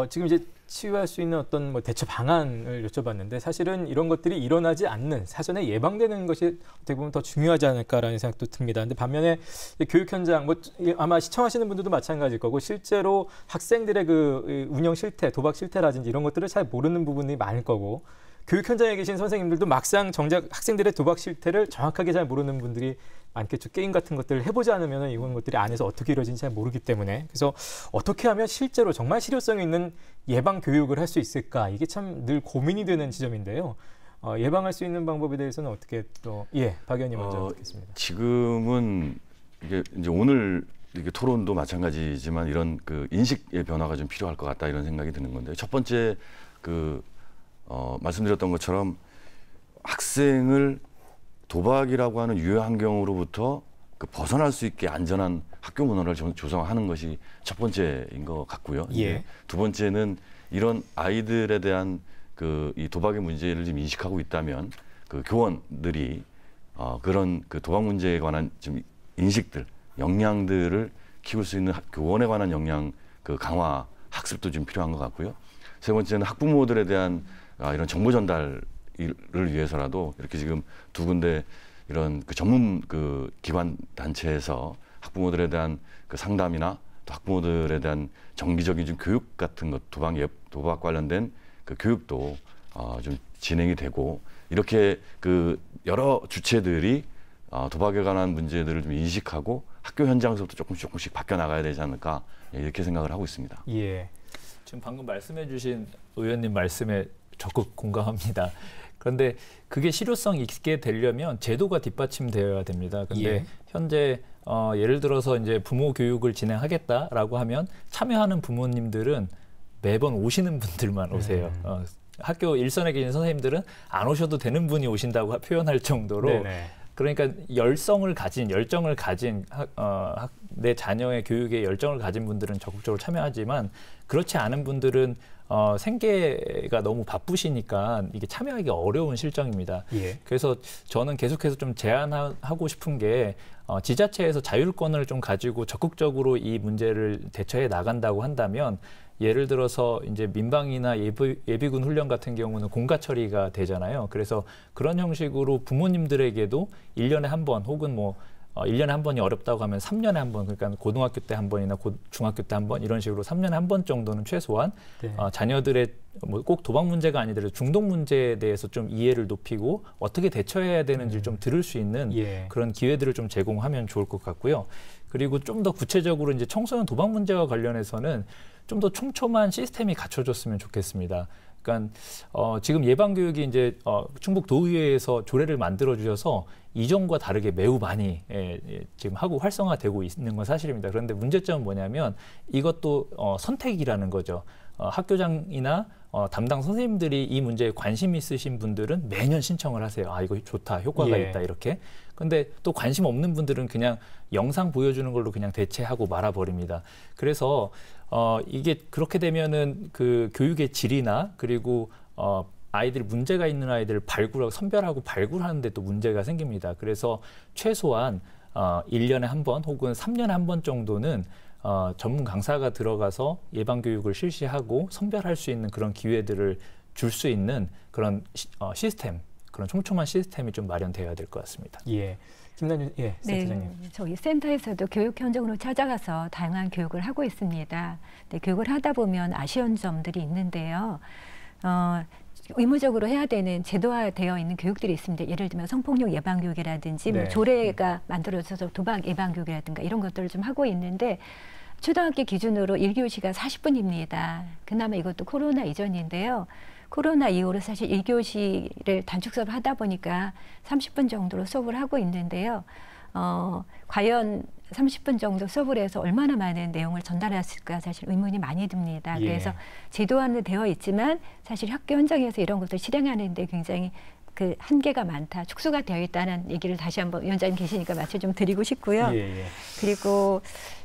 지금 이제 치유할 수 있는 어떤 뭐 대처 방안을 여쭤봤는데 사실은 이런 것들이 일어나지 않는 사전에 예방되는 것이 어떻게 보면 더 중요하지 않을까라는 생각도 듭니다. 근데 반면에 교육 현장 뭐 아마 시청하시는 분들도 마찬가지일 거고 실제로 학생들의 그 운영 실태, 도박 실태라든지 이런 것들을 잘 모르는 부분이 많을 거고 교육 현장에 계신 선생님들도 막상 정작 학생들의 도박 실태를 정확하게 잘 모르는 분들이 많겠죠. 게임 같은 것들을 해보지 않으면 이런 것들이 안에서 어떻게 이루어지는지 잘 모르기 때문에 그래서 어떻게 하면 실제로 정말 실효성 있는 예방 교육을 할 수 있을까 이게 참 늘 고민이 되는 지점인데요. 예방할 수 있는 방법에 대해서는 어떻게 또 박 의원님 먼저 듣겠습니다. 지금은 이게 이제 오늘 이게 토론도 마찬가지지만 이런 그 인식의 변화가 좀 필요할 것 같다 이런 생각이 드는 건데 첫 번째 말씀드렸던 것처럼 학생을 도박이라고 하는 유해 환경으로부터 벗어날 수 있게 안전한 학교 문화를 조성하는 것이 첫 번째인 것 같고요. 예. 두 번째는 이런 아이들에 대한 이 도박의 문제를 좀 인식하고 있다면 교원들이 그런 도박 문제에 관한 좀 인식들, 역량들을 키울 수 있는 교원에 관한 역량 강화 학습도 좀 필요한 것 같고요. 세 번째는 학부모들에 대한 이런 정보 전달을 위해서라도 이렇게 지금 두 군데 이런 전문 기관 단체에서 학부모들에 대한 상담이나 또 학부모들에 대한 정기적인 좀 교육 같은 것, 도박 관련된 교육도 좀 진행이 되고 이렇게 여러 주체들이 도박에 관한 문제들을 좀 인식하고 학교 현장에서부터 조금씩 바뀌어 나가야 되지 않을까 이렇게 생각을 하고 있습니다. 예. 지금 방금 말씀해주신 의원님 말씀에 적극 공감합니다. 그런데 그게 실효성 있게 되려면 제도가 뒷받침되어야 됩니다. 근데 현재 예를 들어서 이제 부모 교육을 진행하겠다라고 하면 참여하는 부모님들은 매번 오시는 분들만 오세요. 학교 일선에 계신 선생님들은 안 오셔도 되는 분이 오신다고 표현할 정도로 네네. 그러니까 열정을 가진 내 자녀의 교육에 열정을 가진 분들은 적극적으로 참여하지만 그렇지 않은 분들은 생계가 너무 바쁘시니까 이게 참여하기 어려운 실정입니다. 예. 그래서 저는 계속해서 좀 제안하고 싶은 게 지자체에서 자율권을 좀 가지고 적극적으로 이 문제를 대처해 나간다고 한다면 예를 들어서 이제 민방위나 예비군 훈련 같은 경우는 공가 처리가 되잖아요. 그래서 그런 형식으로 부모님들에게도 1년에 한 번 혹은 1년에 한 번이 어렵다고 하면 3년에 한 번, 그러니까 고등학교 때 한 번이나 중학교 때 한 번 이런 식으로 3년에 한 번 정도는 최소한 자녀들의 꼭 도박 문제가 아니더라도 중독 문제에 대해서 좀 이해를 높이고 어떻게 대처해야 되는지 좀 들을 수 있는 그런 기회들을 좀 제공하면 좋을 것 같고요. 그리고 좀 더 구체적으로 이제 청소년 도박 문제와 관련해서는 좀 더 촘촘한 시스템이 갖춰졌으면 좋겠습니다. 그러니까 지금 예방 교육이 이제 충북 도의회에서 조례를 만들어 주셔서 이전과 다르게 매우 많이 지금 하고 활성화되고 있는 건 사실입니다. 그런데 문제점은 뭐냐면 이것도 선택이라는 거죠. 학교장이나 담당 선생님들이 이 문제에 관심 있으신 분들은 매년 신청을 하세요. 아, 이거 좋다, 효과가 있다 이렇게. 근데 또 관심 없는 분들은 그냥 영상 보여주는 걸로 그냥 대체하고 말아버립니다. 그래서 이게 그렇게 되면은 그 교육의 질이나 그리고 아이들 문제가 있는 아이들을 선별하고 발굴하는 데 또 문제가 생깁니다. 그래서 최소한 1년에 한 번 혹은 3년에 한 번 정도는 전문 강사가 들어가서 예방 교육을 실시하고 선별할 수 있는 그런 기회들을 줄 수 있는 그런 시스템, 그런 촘촘한 시스템이 좀 마련되어야 될 것 같습니다. 예. 김남준 센터장님. 네, 저희 센터에서도 교육 현장으로 찾아가서 다양한 교육을 하고 있습니다. 네, 교육을 하다 보면 아쉬운 점들이 있는데요. 의무적으로 해야 되는 제도화되어 있는 교육들이 있습니다. 예를 들면 성폭력 예방 교육이라든지 뭐 조례가 만들어져서 도박 예방 교육이라든가 이런 것들을 좀 하고 있는데 초등학교 기준으로 1교시가 40분입니다. 그나마 이것도 코로나 이전인데요. 코로나 이후로 사실 1교시를 단축 수업을 하다 보니까 30분 정도로 수업을 하고 있는데요. 과연 30분 정도 수업을 해서 얼마나 많은 내용을 전달했을까 사실 의문이 많이 듭니다. 그래서 제도화는 되어 있지만 사실 학교 현장에서 이런 것을 실행하는데 굉장히 그 한계가 많다, 축소가 되어 있다는 얘기를 다시 한번 위원장님 계시니까 마치 좀 드리고 싶고요. 그리고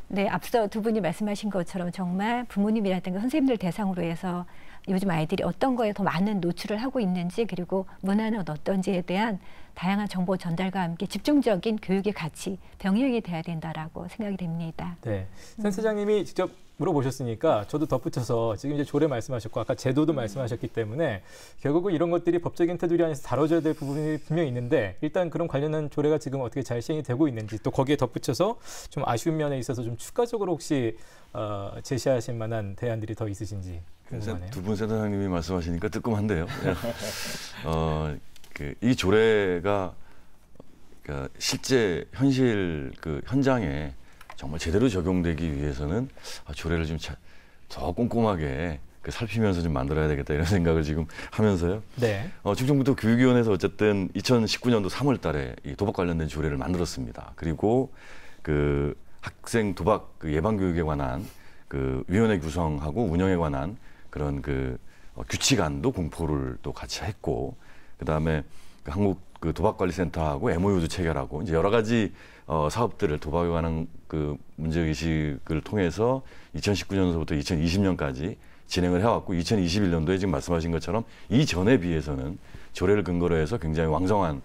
네, 앞서 두 분이 말씀하신 것처럼 정말 부모님이라든가 선생님들 대상으로 해서 요즘 아이들이 어떤 거에 더 많은 노출을 하고 있는지 그리고 문화는 어떤지에 대한 다양한 정보 전달과 함께 집중적인 교육의 가치, 병행이 돼야 된다라고 생각이 됩니다. 네, 센터장님이 직접 물어보셨으니까 저도 덧붙여서 지금 이제 조례 말씀하셨고 아까 제도도 말씀하셨기 때문에 결국은 이런 것들이 법적인 테두리 안에서 다뤄져야 될 부분이 분명히 있는데 일단 그런 관련한 조례가 지금 어떻게 잘 시행이 되고 있는지 또 거기에 덧붙여서 좀 아쉬운 면에 있어서 좀 추가적으로 혹시 제시하실 만한 대안들이 더 있으신지 궁금하네요. 두 분 센터장님이 말씀하시니까 뜨끔한데요. 이 조례가 그러니까 실제 현실 그 현장에 정말 제대로 적용되기 위해서는 조례를 좀 더 꼼꼼하게 살피면서 좀 만들어야 되겠다 이런 생각을 지금 하면서요. 네. 충청북도 교육위원회에서 어쨌든 2019년도 3월달에 이 도박 관련된 조례를 만들었습니다. 그리고 그 학생 도박 예방 교육에 관한 그 위원회 구성하고 운영에 관한 그런 그 규칙안도 공포를 또 같이 했고, 그 다음에 한국 그 도박관리센터하고 MOU도 체결하고 이제 여러 가지 사업들을 도박에 관한 그 문제의식을 통해서 2019년서부터 2020년까지 진행을 해왔고 2021년도에 지금 말씀하신 것처럼 이전에 비해서는 조례를 근거로 해서 굉장히 왕성한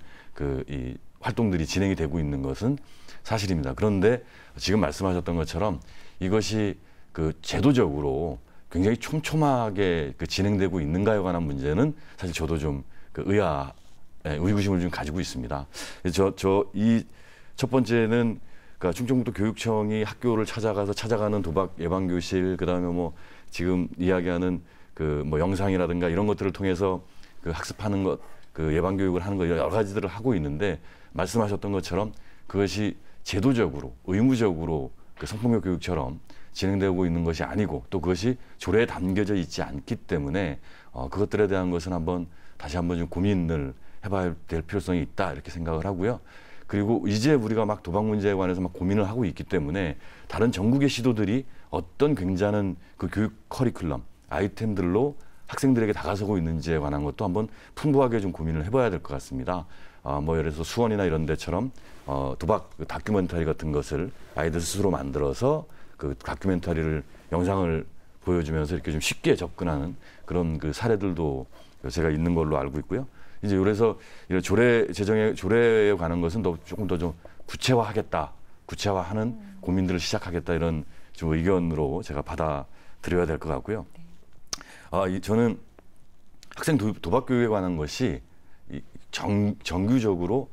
이 활동들이 진행이 되고 있는 것은 사실입니다. 그런데 지금 말씀하셨던 것처럼 이것이 그 제도적으로 굉장히 촘촘하게 진행되고 있는가에 관한 문제는 사실 저도 좀 의구심을 좀 가지고 있습니다. 이 첫 번째는 그러니까 충청북도 교육청이 학교를 찾아가는 도박 예방 교실, 그다음에 뭐 지금 이야기하는 그 뭐 영상이라든가 이런 것들을 통해서 그 학습하는 것, 그 예방 교육을 하는 것 여러 가지들을 하고 있는데 말씀하셨던 것처럼 그것이 제도적으로 의무적으로 그 성폭력 교육처럼 진행되고 있는 것이 아니고 또 그것이 조례에 담겨져 있지 않기 때문에 그것들에 대한 것은 다시 한번 좀 고민을 해봐야 될 필요성이 있다 이렇게 생각을 하고요. 그리고 이제 우리가 막 도박 문제에 관해서 막 고민을 하고 있기 때문에 다른 전국의 시도들이 어떤 굉장한 그 교육 커리큘럼 아이템들로 학생들에게 다가서고 있는지에 관한 것도 한번 풍부하게 좀 고민을 해봐야 될 것 같습니다. 뭐 예를 들어서 수원이나 이런 데처럼 도박 다큐멘터리 같은 것을 아이들 스스로 만들어서 그 다큐멘터리를 영상을 보여주면서 이렇게 좀 쉽게 접근하는 그런 그 사례들도 제가 있는 걸로 알고 있고요. 이제 그래서 이런 조례에 관한 것은 조금 더 좀 구체화하는 고민들을 시작하겠다 이런 좀 의견으로 제가 받아들여야 될 것 같고요. 저는 학생 도박 교육에 관한 것이 정규적으로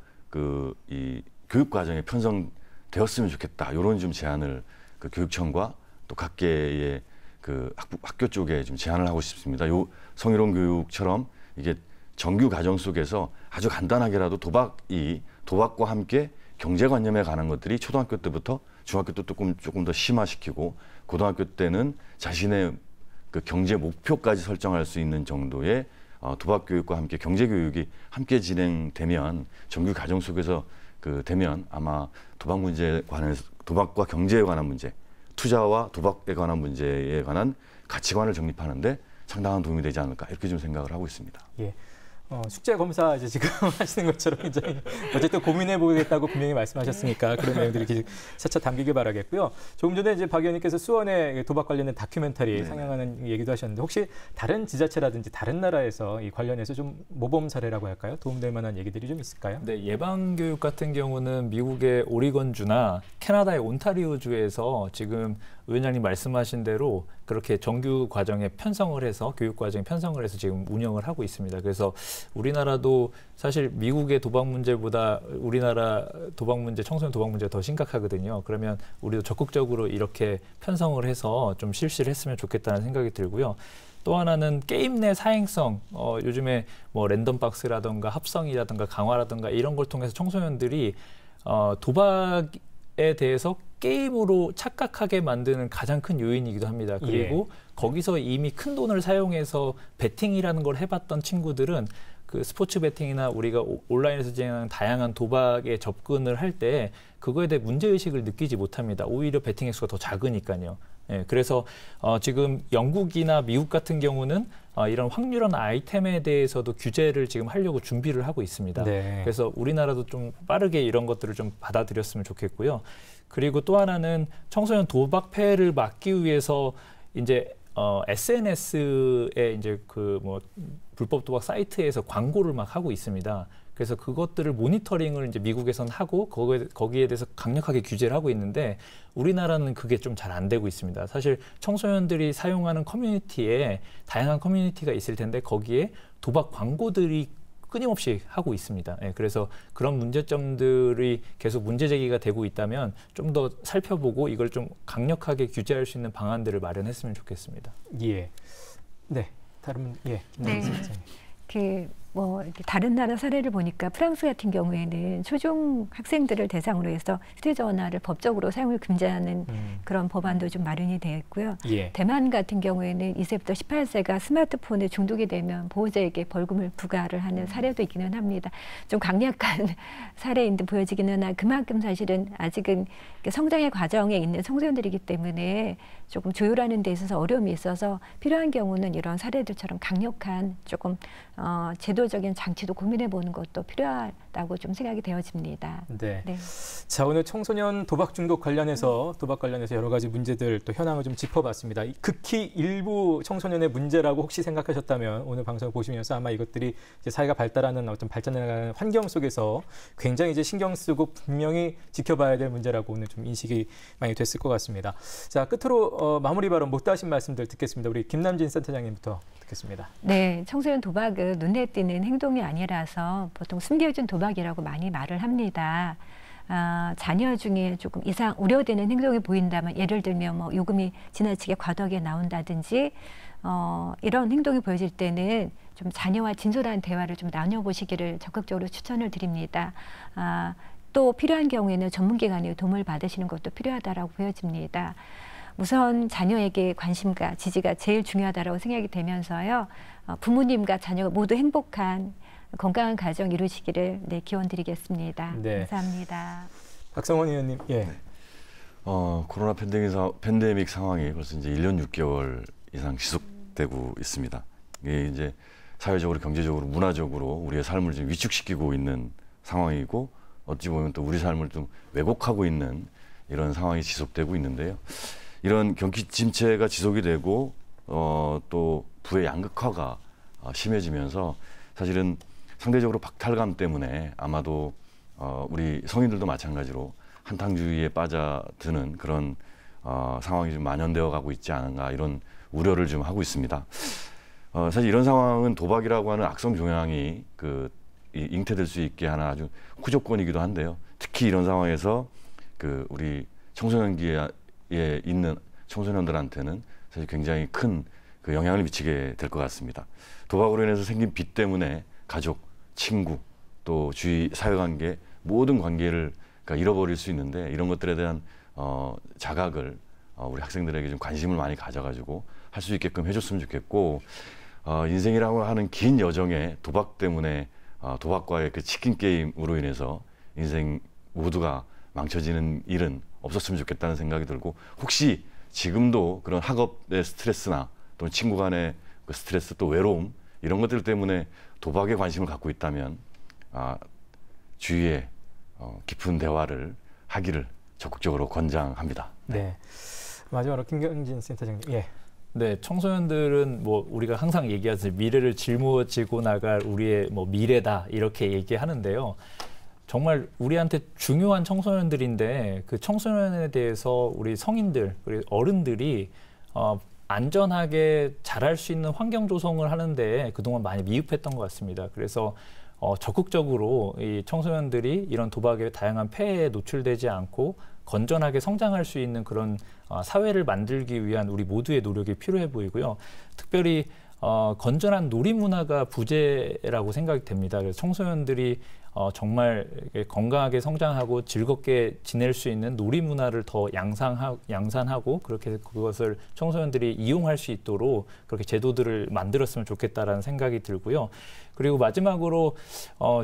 이 교육 과정에 편성되었으면 좋겠다 이런 좀 제안을 그 교육청과 또 각계의 그 학교 쪽에 좀 제안을 하고 싶습니다. 요 성희롱 교육처럼 이게 정규 과정 속에서 아주 간단하게라도 도박과 함께 경제관념에 관한 것들이 초등학교 때부터 중학교 때 조금 더 심화시키고 고등학교 때는 자신의 그 경제 목표까지 설정할 수 있는 정도의 도박 교육과 함께 경제 교육이 함께 진행되면 정규 과정 속에서 되면 아마 도박과 경제에 관한 문제, 투자와 도박에 관한 문제에 관한 가치관을 정립하는데 상당한 도움이 되지 않을까 이렇게 좀 생각을 하고 있습니다. 예. 숙제 검사 이제 지금 하시는 것처럼 굉장히 어쨌든 고민해 보겠다고 분명히 말씀하셨으니까 그런 내용들이 차차 담기길 바라겠고요. 조금 전에 이제 박 의원님께서 수원의 도박 관련된 다큐멘터리 상영하는 얘기도 하셨는데 혹시 다른 지자체라든지 다른 나라에서 이 관련해서 좀 모범 사례라고 할까요? 도움될 만한 얘기들이 좀 있을까요? 네, 예방 교육 같은 경우는 미국의 오리건주나 캐나다의 온타리오주에서 지금 위원장님 말씀하신 대로 그렇게 정규 과정에 편성을 해서 교육 과정에 편성을 해서 지금 운영을 하고 있습니다. 그래서 우리나라도 사실 미국의 도박 문제보다 우리나라 도박 문제, 청소년 도박 문제가 더 심각하거든요. 그러면 우리도 적극적으로 이렇게 편성을 해서 좀 실시를 했으면 좋겠다는 생각이 들고요. 또 하나는 게임 내 사행성, 요즘에 뭐 랜덤박스라든가 합성이라든가 강화라든가 이런 걸 통해서 청소년들이 도박에 대해서 게임으로 착각하게 만드는 가장 큰 요인이기도 합니다. 그리고 거기서 이미 큰 돈을 사용해서 베팅이라는 걸 해봤던 친구들은 그 스포츠 베팅이나 우리가 온라인에서 진행하는 다양한 도박에 접근을 할 때 그거에 대해 문제의식을 느끼지 못합니다. 오히려 베팅 액수가 더 작으니까요. 예, 그래서 지금 영국이나 미국 같은 경우는 이런 확률한 아이템에 대해서도 규제를 지금 하려고 준비를 하고 있습니다. 네. 그래서 우리나라도 좀 빠르게 이런 것들을 좀 받아들였으면 좋겠고요. 그리고 또 하나는 청소년 도박 폐해를 막기 위해서 이제 SNS에 이제 그 뭐 불법 도박 사이트에서 광고를 막 하고 있습니다. 그래서 그것들을 모니터링을 이제 미국에선 하고 거기에 대해서 강력하게 규제를 하고 있는데 우리나라는 그게 좀 잘 안 되고 있습니다. 사실 청소년들이 사용하는 커뮤니티에 다양한 커뮤니티가 있을 텐데 거기에 도박 광고들이 끊임없이 하고 있습니다. 예, 그래서 그런 문제점들이 계속 문제 제기가 되고 있다면 좀 더 살펴보고 이걸 좀 강력하게 규제할 수 있는 방안들을 마련했으면 좋겠습니다. 예. 네. 다른 예. 네. 이렇게 다른 나라 사례를 보니까 프랑스 같은 경우에는 초중 학생들을 대상으로 해서 휴대전화를 법적으로 사용을 금지하는 그런 법안도 좀 마련이 되어 있고요. 예. 대만 같은 경우에는 2세부터 18세가 스마트폰에 중독이 되면 보호자에게 벌금을 부과를 하는 사례도 있기는 합니다. 좀 강력한 사례인 듯 보여지기는 하나 그만큼 사실은 아직은 성장의 과정에 있는 청소년들이기 때문에 조금 조율하는 데 있어서 어려움이 있어서 필요한 경우는 이런 사례들처럼 강력한 조금 제도적인 장치도 고민해 보는 것도 필요하다고 좀 생각이 되어집니다. 네. 네. 자, 오늘 청소년 도박 중독 관련해서 여러 가지 문제들 또 현황을 좀 짚어봤습니다. 극히 일부 청소년의 문제라고 혹시 생각하셨다면 오늘 방송을 보시면서 아마 이것들이 이제 사회가 발달하는 어떤 발전해가는 환경 속에서 굉장히 이제 신경 쓰고 분명히 지켜봐야 될 문제라고 오늘 좀 인식이 많이 됐을 것 같습니다. 자, 끝으로 마무리 발언 못다 하신 말씀들 듣겠습니다. 우리 김남진 센터장님부터 듣겠습니다. 네, 청소년 도박은 눈에 띄는 행동이 아니라서 보통 숨겨진 도박이라고 많이 말을 합니다. 자녀 중에 조금 이상 우려되는 행동이 보인다면 예를 들면 뭐 요금이 지나치게 과도하게 나온다든지 이런 행동이 보여질 때는 좀 자녀와 진솔한 대화를 좀 나눠보시기를 적극적으로 추천을 드립니다. 또 필요한 경우에는 전문기관의 도움을 받으시는 것도 필요하다고 보여집니다. 우선 자녀에게 관심과 지지가 제일 중요하다고 생각이 되면서요. 부모님과 자녀가 모두 행복한 건강한 가정 이루시기를 기원드리겠습니다. 네. 감사합니다. 박성원 의원님. 예. 코로나 팬데믹 상황이 벌써 이제 1년 6개월 이상 지속되고 있습니다. 이게 이제 사회적으로, 경제적으로, 문화적으로 우리의 삶을 좀 위축시키고 있는 상황이고 어찌 보면 또 우리 삶을 좀 왜곡하고 있는 이런 상황이 지속되고 있는데요. 이런 경기 침체가 지속이 되고 또 부의 양극화가 심해지면서 사실은 상대적으로 박탈감 때문에 아마도 우리 성인들도 마찬가지로 한탕주의에 빠져드는 그런 상황이 좀 만연되어 가고 있지 않은가 이런 우려를 좀 하고 있습니다. 사실 이런 상황은 도박이라고 하는 악성 종양이 잉태될 수 있게 하는 아주 후조건이기도 한데요. 특히 이런 상황에서 우리 청소년기에 있는 청소년들한테는 사실 굉장히 큰 영향을 미치게 될 것 같습니다. 도박으로 인해서 생긴 빚 때문에 가족, 친구, 또 주위 사회관계 모든 관계를 잃어버릴 수 있는데 이런 것들에 대한 자각을 우리 학생들에게 좀 관심을 많이 가져가지고 할 수 있게끔 해줬으면 좋겠고 인생이라고 하는 긴 여정에 도박 때문에 도박과의 그 치킨 게임으로 인해서 인생 모두가 망쳐지는 일은 없었으면 좋겠다는 생각이 들고 혹시 지금도 그런 학업의 스트레스나 또는 친구 간의 그 스트레스 또 외로움 이런 것들 때문에 도박에 관심을 갖고 있다면 주위에 깊은 대화를 하기를 적극적으로 권장합니다. 네. 마지막으로 김경진 센터장님. 예. 네, 청소년들은 뭐 우리가 항상 얘기하듯이 미래를 짊어지고 나갈 우리의 뭐 미래다 이렇게 얘기하는데요. 정말 우리한테 중요한 청소년들인데 그 청소년에 대해서 우리 성인들, 그리고 어른들이 안전하게 자랄 수 있는 환경 조성을 하는데 그동안 많이 미흡했던 것 같습니다. 그래서 적극적으로 이 청소년들이 이런 도박의 다양한 폐해에 노출되지 않고 건전하게 성장할 수 있는 그런 사회를 만들기 위한 우리 모두의 노력이 필요해 보이고요. 특별히 건전한 놀이 문화가 부재라고 생각이 됩니다. 그래서 청소년들이 정말 건강하게 성장하고 즐겁게 지낼 수 있는 놀이 문화를 더 양산하고 그렇게 그것을 청소년들이 이용할 수 있도록 그렇게 제도들을 만들었으면 좋겠다라는 생각이 들고요. 그리고 마지막으로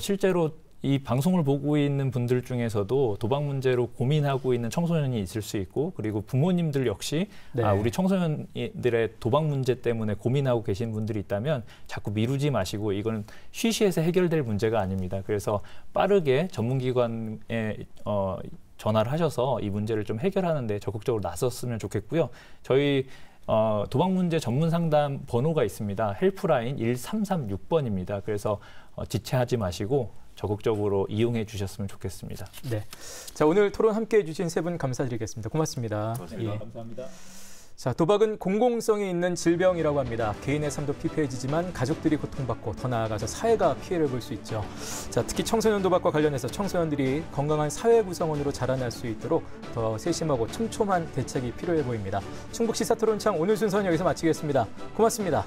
실제로 이 방송을 보고 있는 분들 중에서도 도박 문제로 고민하고 있는 청소년이 있을 수 있고 그리고 부모님들 역시 네. 우리 청소년들의 도박 문제 때문에 고민하고 계신 분들이 있다면 자꾸 미루지 마시고 이건 쉬쉬해서 해결될 문제가 아닙니다. 그래서 빠르게 전문기관에 전화를 하셔서 이 문제를 좀 해결하는 데 적극적으로 나섰으면 좋겠고요. 저희 도박 문제 전문 상담 번호가 있습니다. 헬프라인 1336번입니다. 그래서 지체하지 마시고 적극적으로 이용해 주셨으면 좋겠습니다. 네. 자, 오늘 토론 함께해 주신 세 분 감사드리겠습니다. 고맙습니다. 예. 감사합니다. 자, 도박은 공공성이 있는 질병이라고 합니다. 개인의 삶도 피폐해지지만 가족들이 고통받고 더 나아가서 사회가 피해를 볼 수 있죠. 자, 특히 청소년 도박과 관련해서 청소년들이 건강한 사회 구성원으로 자라날 수 있도록 더 세심하고 촘촘한 대책이 필요해 보입니다. 충북 시사토론창 오늘 순서는 여기서 마치겠습니다. 고맙습니다.